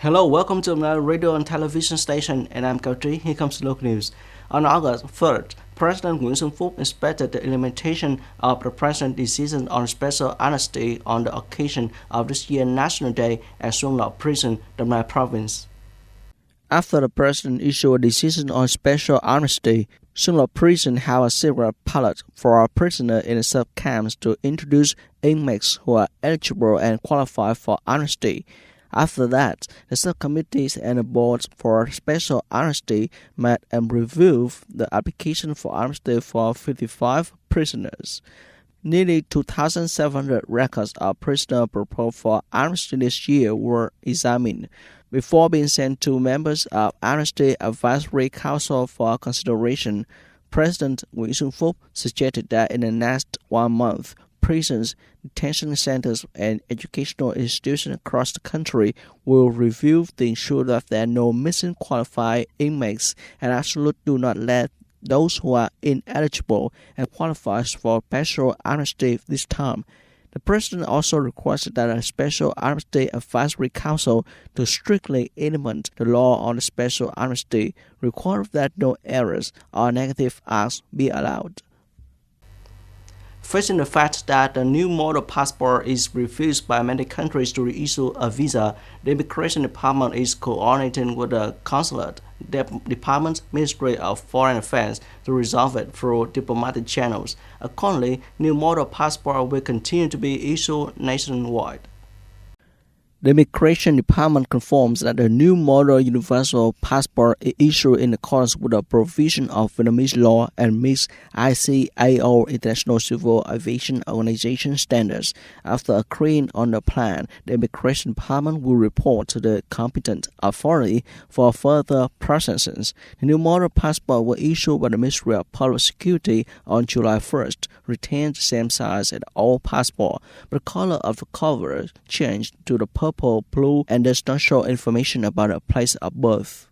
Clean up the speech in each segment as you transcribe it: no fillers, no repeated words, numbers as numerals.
Hello, welcome to my radio and television station, and I'm Cao Trí. Here comes local news. On August 3rd, President Nguyễn Xuân Phúc expected the implementation of the President's decision on special amnesty on the occasion of this year's National Day at Xuân Lộc Prison, the Mai Province. After the President issued a decision on special amnesty, Xuân Lộc Prison held a secret pilot for prisoners in the sub-camps to introduce inmates who are eligible and qualified for amnesty. After that, the subcommittees and the boards for special amnesty met and reviewed the application for amnesty for 55 prisoners. Nearly 2,700 records of prisoners proposed for amnesty this year were examined before being sent to members of Amnesty Advisory Council for consideration. President Nguyễn Xuân Phúc suggested that in the next 1 month, prisons, detention centers, and educational institutions across the country will review to ensure that there are no missing qualified inmates and absolutely do not let those who are ineligible and qualified for special amnesty this time. The President also requested that a special amnesty advisory council to strictly implement the law on the special amnesty, require that no errors or negative acts be allowed. Facing the fact that the new model passport is refused by many countries to reissue a visa, the Immigration Department is coordinating with the Consulate Department, Ministry of Foreign Affairs to resolve it through diplomatic channels. Accordingly, new model passport will continue to be issued nationwide. The Immigration Department confirms that the new model universal passport is issued in accordance with the provision of Vietnamese law and meets ICAO International Civil Aviation Organization standards. After agreeing on the plan, the Immigration Department will report to the competent authority for further processes. The new model passport was issued by the Ministry of Public Security on July 1st, retains the same size as all passports, but the color of the cover changed to the purple, blue, and does not show information about a place of birth.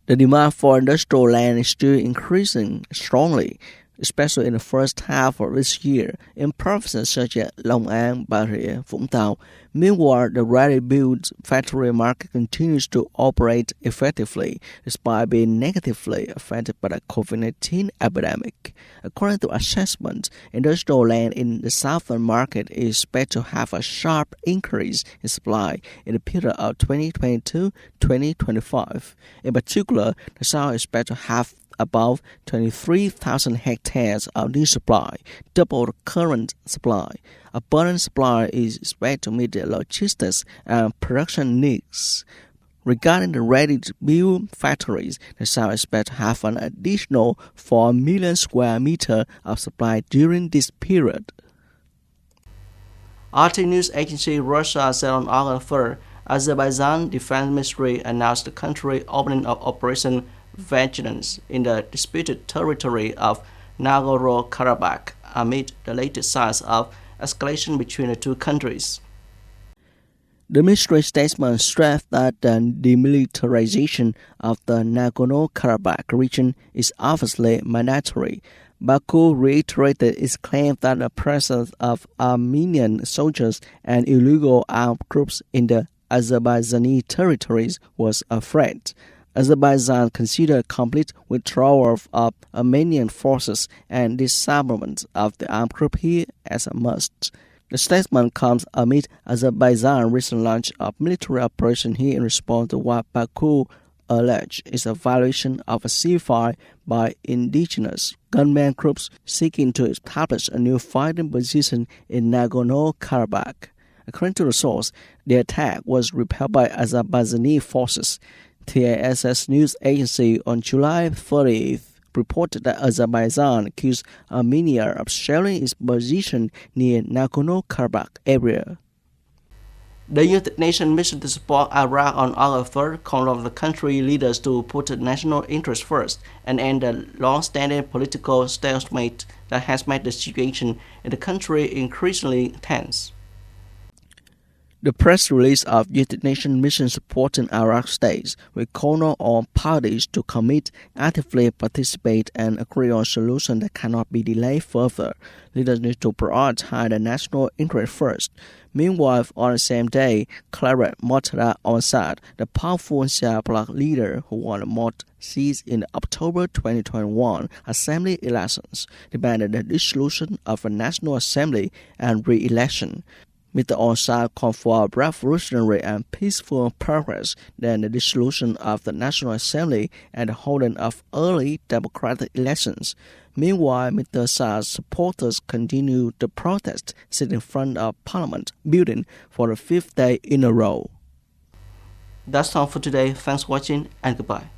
The demand for industrial land is still increasing strongly, especially in the first half of this year, in provinces such as Long An, Bà Rịa, Vũng Tàu. Meanwhile, the ready-built factory market continues to operate effectively, despite being negatively affected by the COVID-19 epidemic. According to assessment, industrial land in the southern market is expected to have a sharp increase in supply in the period of 2022-2025. In particular, the south is expected to have about 23,000 hectares of new supply, double the current supply. Abundant supply is expected to meet the logistics and production needs. Regarding the ready-to-build factories, the South expects to have an additional 4 million square meters of supply during this period. RT News Agency Russia said on August 3rd, Azerbaijan Defense Ministry announced the country opening of Operation Vigilance in the disputed territory of Nagorno-Karabakh amid the latest signs of escalation between the two countries. The ministry statement stressed that the demilitarization of the Nagorno-Karabakh region is obviously mandatory. Baku reiterated its claim that the presence of Armenian soldiers and illegal armed groups in the Azerbaijani territories was a threat. Azerbaijan considered a complete withdrawal of Armenian forces and disarmament of the armed group here as a must. The statement comes amid Azerbaijan's recent launch of military operation here in response to what Baku alleged is a violation of a ceasefire by indigenous gunmen groups seeking to establish a new fighting position in Nagorno-Karabakh. According to the source, the attack was repelled by Azerbaijani forces. TASS news agency on July 30th reported that Azerbaijan accused Armenia of shelling its position near Nagorno-Karabakh area. The United Nations mission to support Iraq on August 3rd called on the country leaders to put national interest first and end the long-standing political stalemate that has made the situation in the country increasingly tense. The press release of United Nations mission supporting Iraq states will call on parties to commit, actively participate, and agree on solutions that cannot be delayed further. Leaders need to prioritize the national interest first. Meanwhile, on the same day, Claret Murtada al-Assad, the powerful Shia bloc leader who won the most seats in the October 2021 assembly elections, demanded the dissolution of a National Assembly and re-election. Mr. al-Assad called for a revolutionary and peaceful progress, then the dissolution of the National Assembly and the holding of early democratic elections. Meanwhile, Mr. Assad's supporters continue to protest, sitting in front of Parliament building for the fifth day in a row. That's all for today. Thanks for watching and goodbye.